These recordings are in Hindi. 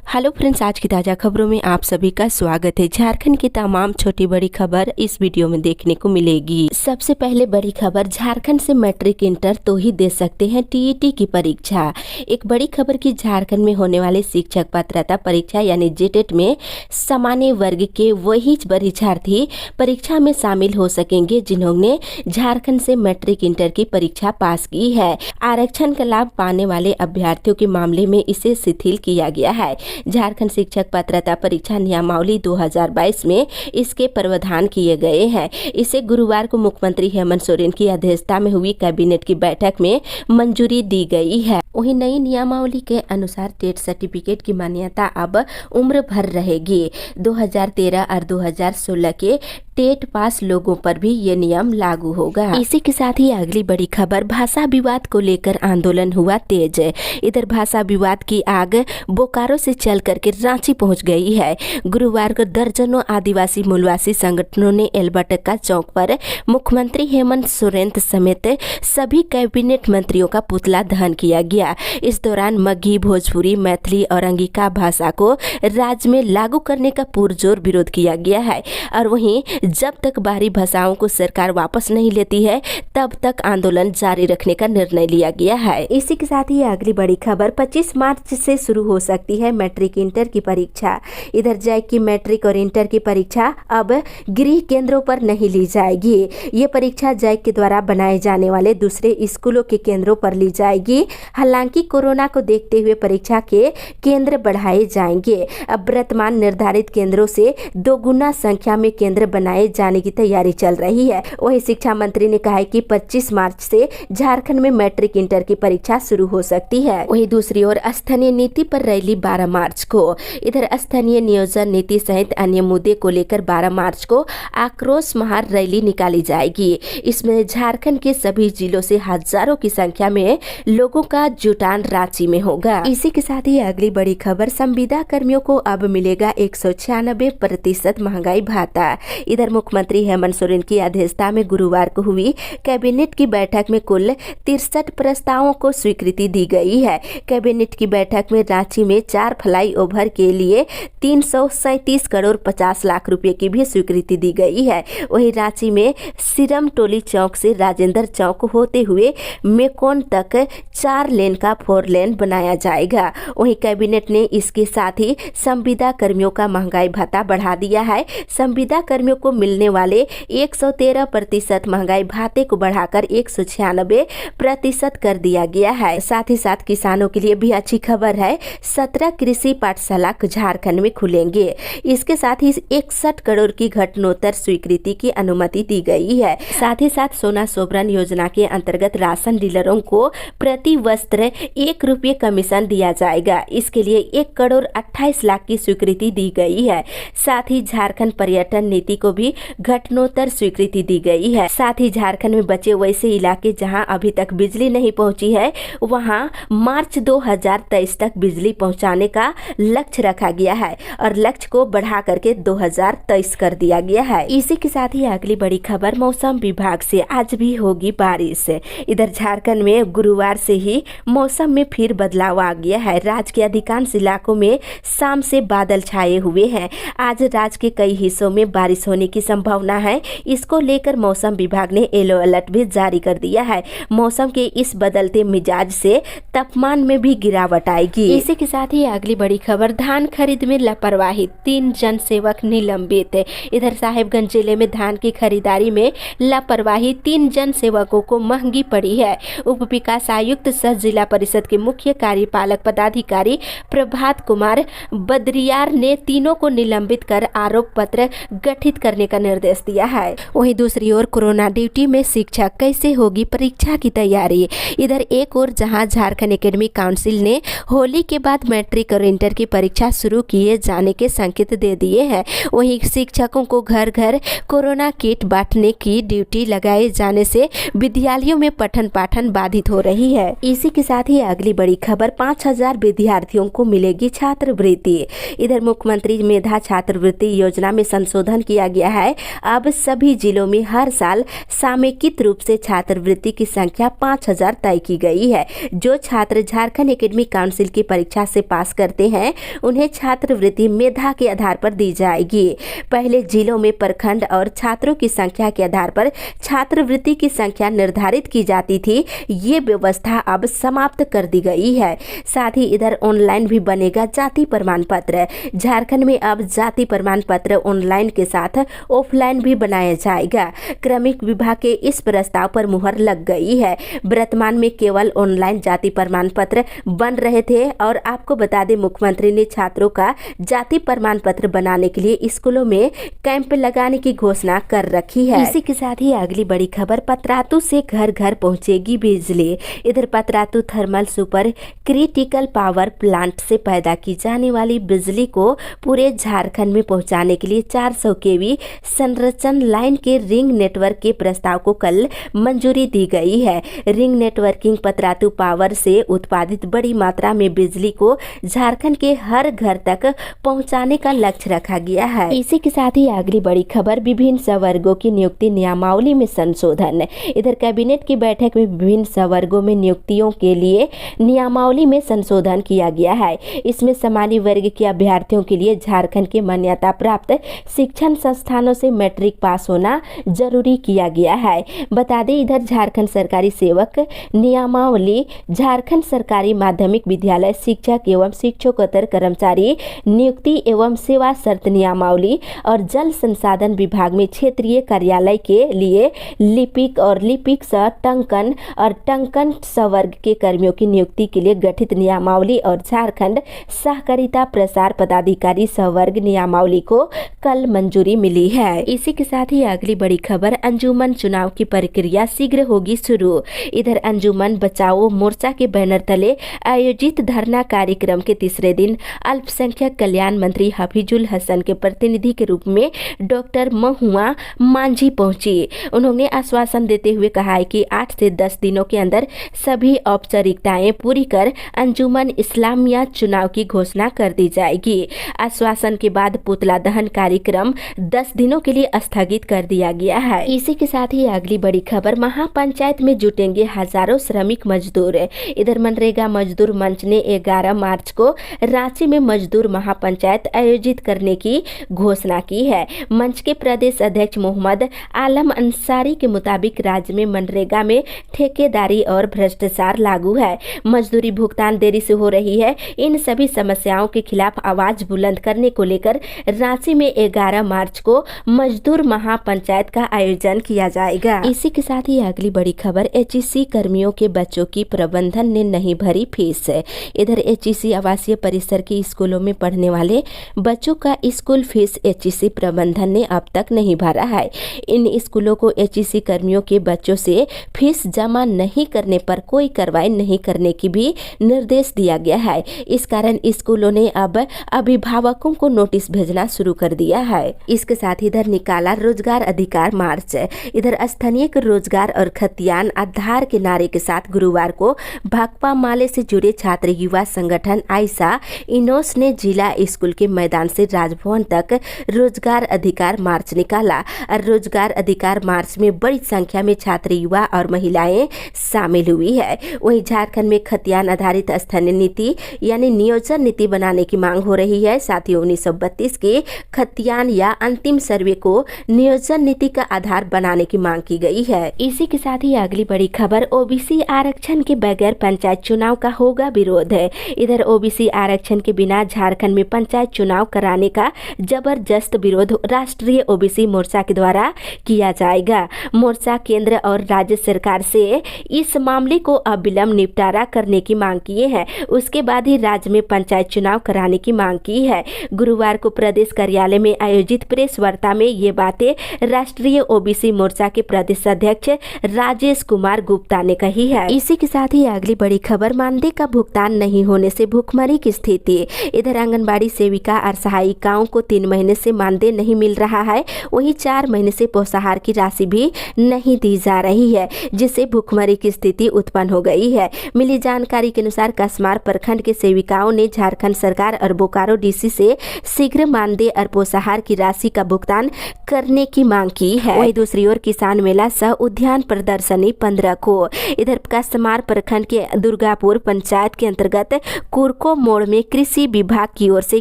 हेलो फ्रेंड्स, आज की ताज़ा खबरों में आप सभी का स्वागत है। झारखंड की तमाम छोटी बड़ी खबर इस वीडियो में देखने को मिलेगी। सबसे पहले बड़ी खबर, झारखंड से मैट्रिक इंटर तो ही दे सकते हैं टीईटी की परीक्षा। एक बड़ी खबर की झारखंड में होने वाले शिक्षक पात्रता परीक्षा यानी जेटेट में सामान्य वर्ग के वही परीक्षार्थी परीक्षा में शामिल हो सकेंगे जिन्होंने झारखंड से मैट्रिक इंटर की परीक्षा पास की है। आरक्षण का लाभ पाने वाले अभ्यर्थियों के मामले में इसे शिथिल किया गया है। झारखंड शिक्षक पात्रता परीक्षा नियमावली 2022 में इसके प्रावधान किए गए हैं। इसे गुरुवार को मुख्यमंत्री हेमंत सोरेन की अध्यक्षता में हुई कैबिनेट की बैठक में मंजूरी दी गई है। वहीं नई नियमावली के अनुसार टेट सर्टिफिकेट की मान्यता अब उम्र भर रहेगी। 2013 और 2016 के टेट पास लोगों पर भी ये नियम लागू होगा। इसी के साथ ही अगली बड़ी खबर, भाषा विवाद को लेकर आंदोलन हुआ तेज। इधर भाषा विवाद की आग बोकारो से चल करके रांची पहुंच गई है। गुरुवार को दर्जनों आदिवासी मूलवासी संगठनों ने एल्बर्ट चौक पर मुख्यमंत्री हेमंत सोरेन समेत सभी कैबिनेट मंत्रियों का पुतला दहन किया गया। इस दौरान मगही, भोजपुरी, मैथिली और अंगिका भाषा को राज्य में लागू करने का पुरजोर विरोध किया गया है। और वहीं जब तक बाहरी भाषाओं को सरकार वापस नहीं लेती है तब तक आंदोलन जारी रखने का निर्णय लिया गया है। इसी के साथ ही अगली बड़ी खबर, 25 मार्च से शुरू हो सकती है मैट्रिक इंटर की परीक्षा। इधर जैक की मैट्रिक और इंटर की परीक्षा अब गृह केंद्रों पर नहीं ली जाएगी। ये परीक्षा जैक के द्वारा बनाए जाने वाले दूसरे स्कूलों के केंद्रों पर ली जाएगी। हालांकि कोरोना को देखते हुए परीक्षा के केंद्र बढ़ाए जाएंगे। अब वर्तमान निर्धारित केंद्रों से 2 गुना संख्या में केंद्र बनाए जाने की तैयारी चल रही है। वहीं शिक्षा मंत्री ने कहा है कि 25 मार्च से झारखंड में मैट्रिक इंटर की परीक्षा शुरू हो सकती है। वहीं दूसरी ओर स्थानीय नीति पर रैली 12 मार्च को। इधर स्थानीय नियोजन नीति सहित अन्य मुद्दे को लेकर 12 मार्च को आक्रोश महार रैली निकाली जाएगी। इसमें झारखंड के सभी जिलों से हजारों की संख्या में लोगों का जुटान रांची में होगा। इसी के साथ ही अगली बड़ी खबर, संविदा कर्मियों को अब मिलेगा 196% महंगाई भत्ता। इधर मुख्यमंत्री हेमंत सोरेन की अध्यक्षता में गुरुवार को हुई कैबिनेट की बैठक में कुल 63 प्रस्तावों को स्वीकृति दी गई है। कैबिनेट की बैठक में रांची में 4 फ्लाई ओवर के लिए 337 करोड़ 50 लाख रुपए की भी स्वीकृति दी गई है। वहीं रांची में सिरम टोली चौक से राजेंद्र चौक होते हुए मेकोन तक 4 लेन का 4 लेन बनाया जाएगा। वहीं कैबिनेट ने इसके साथ ही संविदा कर्मियों का महंगाई भत्ता बढ़ा दिया है। संविदा कर्मियों को मिलने वाले 113% महंगाई भत्ते को बढ़ाकर 196% कर दिया गया है। साथ ही साथ किसानों के लिए भी अच्छी खबर है, 17 कृषि पाठशाला झारखंड में खुलेंगे। इसके साथ ही 61 करोड़ की घटनोत्तर स्वीकृति की अनुमति दी गई है। साथ ही साथ सोना सोबरन योजना के अंतर्गत राशन डीलरों को प्रति वस्त्र 1 रुपये कमीशन दिया जाएगा। इसके लिए 1 करोड़ 28 लाख की स्वीकृति दी गई है। साथ ही झारखंड पर्यटन नीति को भी घटनोत्तर स्वीकृति दी गई है। साथ ही झारखंड में बचे वैसे इलाके जहां अभी तक बिजली नहीं पहुंची है वहां मार्च 2023 तक बिजली पहुंचाने का लक्ष्य रखा गया है और लक्ष्य को बढ़ा करके 2023 कर दिया गया है। इसी के साथ ही अगली बड़ी खबर, मौसम विभाग से आज भी होगी बारिश। इधर झारखंड में गुरुवार से ही मौसम में फिर बदलाव आ गया है। राज्य के अधिकांश इलाकों में शाम से बादल छाए हुए हैं। आज राज्य के कई हिस्सों में बारिश होने की संभावना है। इसको लेकर मौसम विभाग ने येलो अलर्ट भी जारी कर दिया है। मौसम के इस बदलते मिजाज से तापमान में भी गिरावट आएगी। इसी के साथ ही अगली बड़ी खबर, धान खरीद में लापरवाही, 3 जन सेवक निलंबित। इधर साहेबगंज जिले में धान की खरीदारी में लापरवाही 3 जन सेवकों को महंगी पड़ी है। उप विकास आयुक्त सह जिला परिषद के मुख्य कार्यपालक पदाधिकारी प्रभात कुमार बद्रियार ने तीनों को निलंबित कर आरोप पत्र गठित करने का निर्देश दिया है। वहीं दूसरी ओर कोरोना ड्यूटी में शिक्षक, कैसे होगी परीक्षा की तैयारी। इधर एक और जहां झारखंड एकेडमिक काउंसिल ने होली के बाद मैट्रिक और इंटर की परीक्षा शुरू किए जाने के संकेत दे दिए हैं, वहीं शिक्षकों को घर घर कोरोना किट बांटने की ड्यूटी लगाए जाने से विद्यालयों में पठन पाठन बाधित हो रही है। इसी के साथ ही अगली बड़ी खबर, 5000 विद्यार्थियों को मिलेगी छात्रवृत्ति। इधर मुख्यमंत्री मेधा छात्रवृत्ति योजना में संशोधन किया गया है। अब सभी जिलों में हर साल समेकित रूप से छात्रवृत्ति की संख्या 5000 तय की गई है। जो छात्र झारखंड एकेडमिक काउंसिल की परीक्षा से पास करते हैं उन्हें छात्रवृत्ति मेधा के आधार पर दी जाएगी। पहले जिलों में प्रखंड और छात्रों की संख्या के आधार पर छात्रवृत्ति की संख्या निर्धारित की जाती थी। ये व्यवस्था अब समाप्त कर दी गई है। साथ ही इधर ऑनलाइन भी बनेगा जाति प्रमाण पत्र। झारखंड में अब जाति प्रमाण पत्र ऑनलाइन के साथ ऑफलाइन भी बनाया जाएगा। क्रमिक विभाग के इस प्रस्ताव पर मुहर लग गई है। वर्तमान में केवल ऑनलाइन जाति प्रमाण पत्र बन रहे थे और आपको बता दें मुख्यमंत्री ने छात्रों का जाति प्रमाण पत्र बनाने के लिए स्कूलों में कैंप लगाने की घोषणा कर रखी है। इसी के साथ ही अगली बड़ी खबर, पतरातू से घर घर पहुंचेगी बिजली। इधर Patratu thermal super critical power plant से पैदा की जाने वाली बिजली को पूरे झारखंड में पहुंचाने के लिए 400 केवी संरचन लाइन के रिंग नेटवर्क के प्रस्ताव को कल मंजूरी दी गई है। रिंग नेटवर्किंग पतरातू पावर से उत्पादित बड़ी मात्रा में बिजली को झारखंड के हर घर तक पहुंचाने का लक्ष्य रखा गया है। इसी के साथ ही अगली बड़ी खबर, विभिन्न संवर्गों की नियुक्ति नियमावली में संशोधन। इधर कैबिनेट की बैठक में विभिन्न संवर्गों में नियुक्तियों के लिए नियमावली में संशोधन किया गया है। इसमें सामान्य वर्ग के अभ्यर्थियों के लिए झारखंड के मान्यता प्राप्त शिक्षण संस्थानों से मैट्रिक पास होना जरूरी किया गया है। बता दें इधर झारखंड सरकारी सेवक नियमावली, झारखंड सरकारी माध्यमिक विद्यालय शिक्षक एवं शिक्षकोत्तर कर्मचारी नियुक्ति एवं सेवा शर्त नियमावली और जल संसाधन विभाग में क्षेत्रीय कार्यालय के लिए लिपिक और लिपिक सह टंकन और टंकन संवर्ग के कर्मियों की नियुक्ति के लिए गठित नियमावली और झारखंड सहकारिता प्रसार पदाधिकारी संवर्ग नियमावली को कल मंजूरी मिली है। इसी के साथ ही अगली बड़ी खबर, अंजुमन चुनाव की प्रक्रिया शीघ्र होगी शुरू। इधर अंजुमन बचाओ मोर्चा के बैनर तले आयोजित धरना कार्यक्रम के तीसरे दिन अल्पसंख्यक कल्याण मंत्री हफीजुल हसन के प्रतिनिधि के रूप में डॉक्टर महुआ मांझी पहुंची। उन्होंने आश्वासन देते हुए कहा है कि 8 से 10 दिनों के अंदर सभी औपचारिकताएं पूरी कर अंजुमन इस्लामिया चुनाव की घोषणा कर दी जाएगी। आश्वासन के बाद पुतला दहन कार्यक्रम 10 दिनों के लिए स्थगित कर दिया गया है। इसी के साथ ही अगली बड़ी खबर, महापंचायत में जुटेंगे हजारों श्रमिक मजदूर। इधर मनरेगा मजदूर मंच ने 11 मार्च को रांची में मजदूर महापंचायत आयोजित करने की घोषणा की है। मंच के प्रदेश अध्यक्ष मोहम्मद आलम अंसारी के मुताबिक राज्य में मनरेगा में ठेकेदारी और भ्रष्टाचार लागू है। मजदूरी भुगतान देरी से हो रही है। इन सभी समस्याओं के खिलाफ आवाज बुलंद करने को लेकर रांची में 11 मार्च को मजदूर महापंचायत का आयोजन किया जाएगा। इसी के साथ ही अगली बड़ी खबर, एचईसी कर्मियों के बच्चों की प्रबंधन ने नहीं भरी फीस। इधर एचईसी आवासीय परिसर के स्कूलों में पढ़ने वाले बच्चों का स्कूल फीस एचईसी प्रबंधन ने अब तक नहीं भरा है। इन स्कूलों को एचईसी कर्मियों के बच्चों से फीस जमा नहीं करने पर कोई कार्रवाई नहीं करने की भी निर्देश दिया गया है। इस कारण स्कूलों ने अब अभिभावकों को नोटिस भेजना शुरू कर दिया है। इसके साथ इधर निकाला रोजगार अधिकार मार्च। इधर स्थानीय रोजगार और खतियान आधार के नारे के साथ गुरुवार को भाकपा माले से जुड़े छात्र युवा संगठन आयशा इनोस ने जिला स्कूल के मैदान से राजभवन तक रोजगार अधिकार मार्च निकाला। और रोजगार अधिकार मार्च में बड़ी संख्या में छात्र युवा और महिलाएं शामिल हुई है। वहीं झारखंड में खतियान आधारित स्थानीय नीति यानी नियोजन नीति बनाने की मांग हो रही है। साथ ही 1932 के खतियान या अंतिम सर्वे को नियोजन नीति का आधार बनाने की मांग की गई है। इसी के साथ ही अगली बड़ी खबर, ओबीसी आरक्षण के बगैर पंचायत चुनाव का होगा विरोध। इधर ओबीसी आरक्षण के बिना झारखंड में पंचायत चुनाव कराने का जबरदस्त विरोध राष्ट्रीय ओबीसी मोर्चा के द्वारा किया जाएगा। मोर्चा केंद्र और राज्य सरकार से इस मामले को अविलंब निपटारा करने की मांग किए हैं। उसके बाद ही राज्य में पंचायत चुनाव कराने की मांग की है। गुरुवार को प्रदेश कार्यालय में में आयोजित प्रेस वार्ता में ये बातें राष्ट्रीय ओबीसी मोर्चा के प्रदेश अध्यक्ष राजेश कुमार गुप्ता ने कही है। इसी के साथ ही अगली बड़ी खबर, मानदेय का भुगतान नहीं होने से भूखमरी की स्थिति। इधर आंगनबाड़ी सेविका और सहायिकाओं को 3 महीने से मानदेय नहीं मिल रहा है, वहीं 4 महीने से पोषाहार की राशि भी नहीं दी जा रही है, जिससे भूखमरी की स्थिति उत्पन्न हो गई है। मिली जानकारी के अनुसार कसमार प्रखंड के सेविकाओं ने झारखंड सरकार और बोकारो डीसी से शीघ्र मानदेय और पोषाहार की राशि का भुगतान करने की मांग की है। वहीं दूसरी ओर किसान मेला सह उद्यान प्रदर्शनी 15 को। इधर कसमार प्रखंड के दुर्गापुर पंचायत के अंतर्गत कुरको मोड़ में कृषि विभाग की ओर से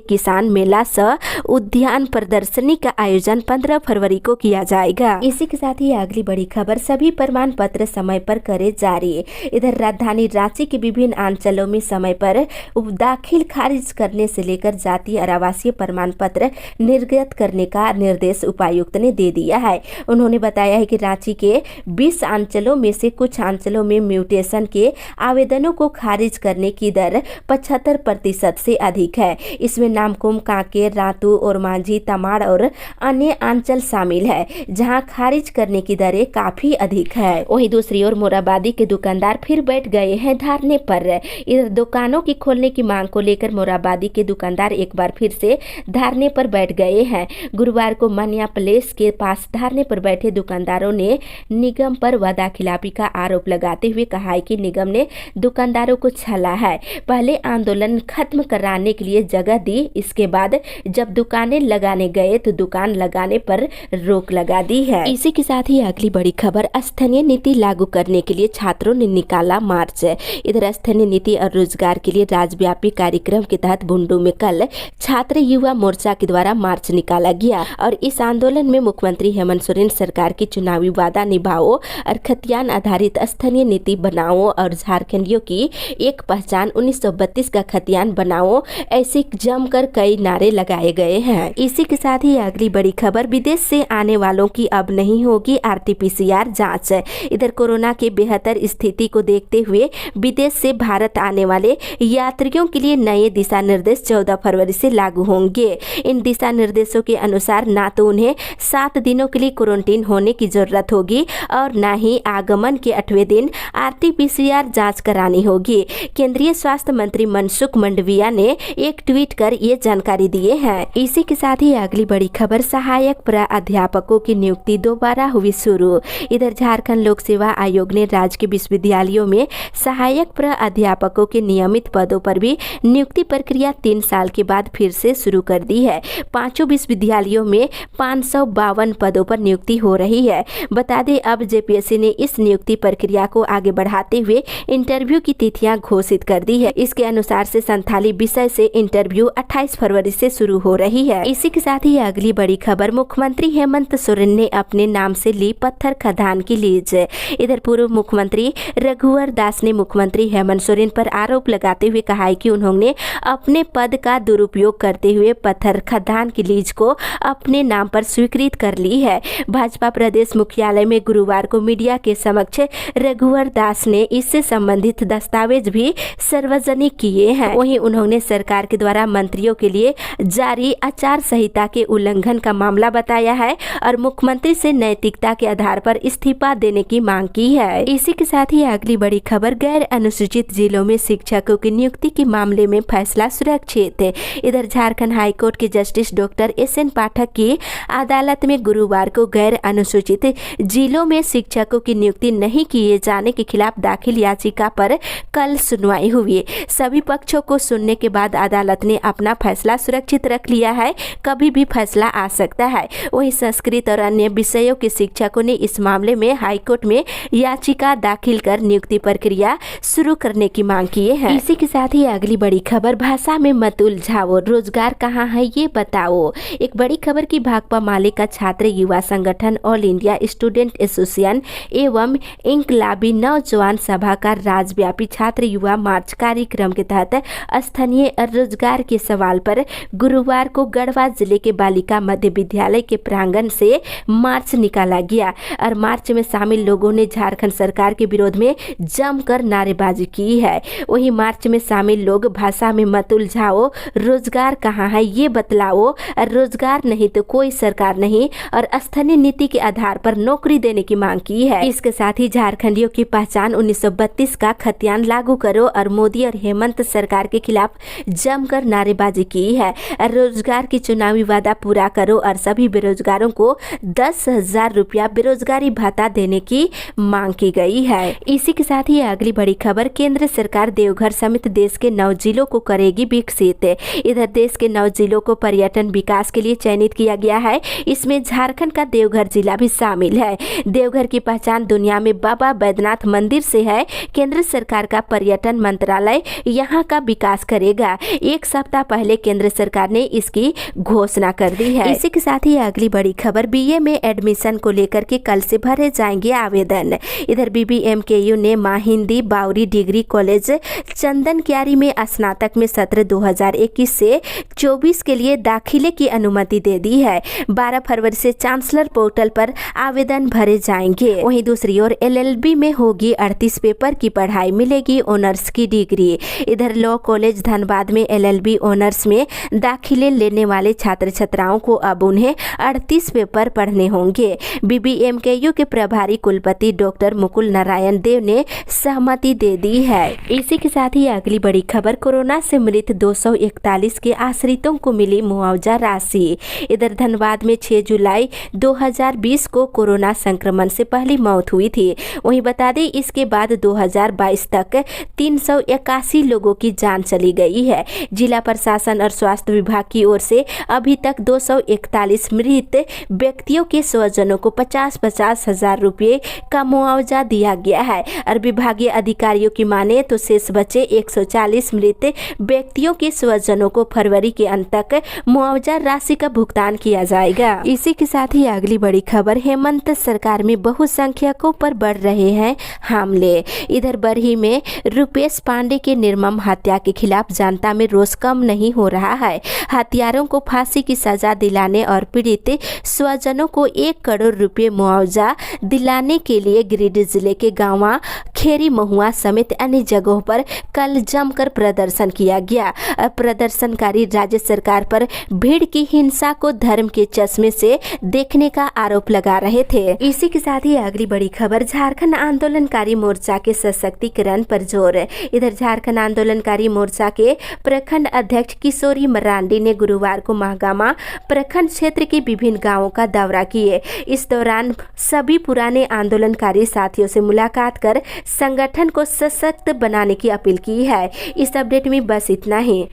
किसान मेला सह उद्यान प्रदर्शनी का आयोजन 15 फरवरी को किया जाएगा। इसी के साथ ही अगली बड़ी खबर, सभी प्रमाण पत्र समय पर करे जारी। इधर राजधानी रांची के विभिन्न अंचलों में समय पर दाखिल खारिज करने से लेकर जातीय और आवासीय प्रमाण पत्र निर्गत करने का निर्देश उपायुक्त ने दे दिया है। उन्होंने बताया है कि रांची के 20 अंचलों में से कुछ अंचलों में म्यूटेशन के आवेदनों को खारिज करने की दर 75% से अधिक है। इसमें नामकुम, कांकेर, रातू और मांझी, तमाड़ और अन्य अंचल शामिल है, जहां खारिज करने की दरें काफी अधिक है। वहीं दूसरी ओर मोराबादी के दुकानदार फिर बैठ गए हैं धरने पर। इधर दुकानों की खोलने की मांग को लेकर मोराबादी के दुकानदार एक बार फिर से धरने पर बैठ गए हैं। गुरुवार को मनिया प्लेस के पास धरने पर बैठे दुकानदारों ने निगम पर वादाखिलाफी का आरोप लगाते हुए कहा है कि निगम ने दुकानदारों को छला है। पहले आंदोलन खत्म कराने के लिए जगह दी, इसके बाद जब दुकानें लगाने गए तो दुकान लगाने पर रोक लगा दी है। इसी के साथ ही अगली बड़ी खबर, स्थानीय नीति लागू करने के लिए छात्रों ने निकाला मार्च। इधर स्थानीय नीति और रोजगार के लिए राज्यव्यापी कार्यक्रम के तहत बुंडू में कल छात्र युवा मोर्चा के द्वारा मार्च निकाला गया और इस आंदोलन में मुख्यमंत्री हेमंत सोरेन सरकार की चुनावी वादा निभाओ और खतियान आधारित स्थानीय नीति बनाओ और झारखंडियों की एक पहचान 1932 का खतियान बनाओ, ऐसे जमकर कई नारे लगाए गए हैं। इसी के साथ ही अगली बड़ी खबर, विदेश से आने वालों की अब नहीं होगी RT-PCR जांच। इधर कोरोना के बेहतर स्थिति को देखते हुए विदेश से भारत आने वाले यात्रियों के लिए नए दिशा निर्देश 14 फरवरी से लागू होंगे। इन दिशा निर्देशों के अनुसार ना तो उन्हें 7 दिनों के लिए क्वारंटीन होने की जरूरत होगी और ना ही आगमन के 8वें दिन RT-PCR जांच करानी होगी। केंद्रीय स्वास्थ्य मंत्री मनसुख मंडाविया ने एक ट्वीट कर ये जानकारी दिए हैं। इसी के साथ ही अगली बड़ी खबर, सहायक प्राध्यापकों की नियुक्ति दोबारा हुई शुरू। इधर झारखंड लोक सेवा आयोग ने राज्य के विश्वविद्यालयों में सहायक प्राध्यापकों के नियमित पदों पर भी नियुक्ति प्रक्रिया 3 साल के बाद फिर से शुरू कर दी है। 5 विश्वविद्यालयों में 552 पदों पर नियुक्ति हो रही है। बता दें, अब जेपीएससी ने इस नियुक्ति प्रक्रिया को आगे बढ़ाते हुए इंटरव्यू की तिथियां घोषित कर दी है। इसके अनुसार से संथाली विषय से इंटरव्यू 28 फरवरी से शुरू हो रही है। इसी के साथ ही अगली बड़ी खबर, मुख्यमंत्री हेमंत सोरेन ने अपने नाम से ली पत्थर खदान की लीज। इधर पूर्व मुख्यमंत्री रघुवर दास ने मुख्यमंत्री हेमंत सोरेन पर आरोप लगाते हुए कहा है कि उन्होंने अपने पद का दुरुपयोग करते हुए पत्थर खदान की लीज को अपने नाम पर स्वीकृत कर ली है। भाजपा प्रदेश मुख्यालय में गुरुवार को मीडिया के समक्ष रघुवर दास ने इससे संबंधित दस्तावेज भी सार्वजनिक किए हैं। वहीं उन्होंने सरकार के द्वारा मंत्रियों के लिए जारी आचार संहिता के उल्लंघन का मामला बताया है और मुख्यमंत्री से नैतिकता के आधार पर इस्तीफा देने की मांग की है। इसी के साथ ही अगली बड़ी खबर, गैर अनुसूचित जिलों में शिक्षकों की नियुक्ति के मामले में फैसला सुरक्षित। इधर झारखंड हाईकोर्ट के जस्टिस डॉक्टर SN पाठक की अदालत में गुरुवार को गैर अनुसूचित जिलों में शिक्षकों की नियुक्ति नहीं किए जाने के खिलाफ दाखिल याचिका पर कल सुनवाई हुई। सभी पक्षों को सुनने के बाद अदालत ने अपना फैसला सुरक्षित रख लिया है, कभी भी फैसला आ सकता है। वहीं संस्कृत और अन्य विषयों के शिक्षकों ने इस मामले में हाईकोर्ट में याचिका दाखिल कर नियुक्ति प्रक्रिया शुरू करने की मांग की है। इसी के साथ ही अगली बड़ी खबर, भाषा में मत उलझाओ, रोजगार कहाँ है ये बताओ। एक बड़ी खबर की भाकपा माले का छात्र युवा संगठन ऑल इंडिया स्टूडेंट एसोसिएशन एवं इंकलाबी नौजवान सभा का राज्यव्यापी छात्र युवा मार्च कार्यक्रम के तहत स्थानीय रोजगार के सवाल पर गुरुवार को गढ़वा जिले के बालिका मध्य विद्यालय के प्रांगण से मार्च निकाला गया और मार्च में शामिल लोगों ने झारखंड सरकार के विरोध में जमकर नारेबाजी की है। वहीं मार्च में शामिल लोग भाषा में मत उलझाओ, रोजगार कहाँ है ये बतलाओ, रोजगार नहीं तो कोई सरकार नहीं और स्थानीय नीति के आधार पर नौकरी देने की मांग की है। इसके साथ ही झारखंडियों की पहचान 1932 का खतियान लागू करो और मोदी और हेमंत सरकार के खिलाफ जमकर नारेबाजी की है। रोजगार की चुनावी वादा पूरा करो और सभी बेरोजगारों को 10,000 रुपया बेरोजगारी भत्ता देने की मांग की गई है। इसी के साथ ही अगली बड़ी खबर, केंद्र सरकार देवघर समेत देश के 9 जिलों को करेगी विकसित। इधर देश के 9 जिलों को पर्यटन विकास के लिए चयनित किया गया है। इसमें झारखंड का देवघर जिला भी शामिल है। देवघर की पहचान दुनिया में बाबा बैद्यनाथ मंदिर से है। केंद्र सरकार का पर्यटन मंत्रालय यहाँ का विकास करेगा। एक सप्ताह पहले केंद्र सरकार ने इसकी घोषणा कर दी है। इसी के साथ ही अगली बड़ी खबर, बीए में एडमिशन को लेकर के कल से भरे जाएंगे आवेदन। इधर BBMKU ने मां हिंदी बाउरी डिग्री कॉलेज चंदन क्यारी में स्नातक में सत्र 2021 से 24 के लिए दाखिले की अनुमति दे दी है। 12 फरवरी से चांसलर पोर्टल पर आवेदन भरे जाएंगे। वहीं दूसरी ओर LLB में होगी 38 पेपर की पढ़ाई, मिलेगी ऑनर्स की डिग्री। इधर लॉ कॉलेज धनबाद में LLB ऑनर्स में दाखिले लेने वाले छात्र छात्राओं को अब उन्हें 38 पेपर पढ़ने होंगे। BBMKU के प्रभारी कुलपति डॉक्टर मुकुल नारायण देव ने सहमति दे दी है। इसी के साथ ही अगली बड़ी खबर, कोरोना से मृत 241 के आश्रितों को मिली मुआवजा राशि। इधर धनबाद में 6 जुलाई 2020 को कोरोना संक्रमण से पहली मौत हुई थी। वहीं बता दें इसके बाद 2022 तक 381 लोगों की जान चली गई है। जिला प्रशासन और स्वास्थ्य विभाग की ओर से अभी तक 241 मृत व्यक्तियों के स्वजनों को 50-50 हजार रुपये का मुआवजा दिया गया है और विभागीय अधिकारियों की माने तो शेष बचे 140 मृत व्यक्तियों के स्वजनों को फरवरी के अंत तक मुआवजा राशि का भुगतान किया जाएगा। इसी के साथ ही अगली बड़ी खबर, हेमंत सरकार में बहुसंख्यकों पर बढ़ रहे हैं हमले। इधर बरही में रुपेश पांडे के निर्मम हत्या के खिलाफ जनता में रोष कम नहीं हो रहा है। हत्यारों को फांसी की सजा दिलाने और पीड़ित स्वजनों को 1 करोड़ रुपए मुआवजा दिलाने के लिए गिरिडीह जिले के गाँव खेरी महुआ समेत अन्य जगहों पर कल जमकर प्रदर्शन किया गया। प्रदर्शनकारी राज्य सरकार पर भीड़ की हिंसा को धर्म के चश्मे से देखने का आरोप लगा रहे थे। इसी के साथ ही अगली बड़ी खबर, झारखंड आंदोलनकारी मोर्चा के सशक्तिकरण पर जोर। इधर झारखंड आंदोलनकारी मोर्चा के प्रखंड अध्यक्ष किशोरी मरांडी ने गुरुवार को महागामा प्रखंड क्षेत्र के विभिन्न गांवों का दौरा किए। इस दौरान सभी पुराने आंदोलनकारी साथियों से मुलाकात कर संगठन को सशक्त बनाने की अपील की है। इस अपडेट में बस इतना ही।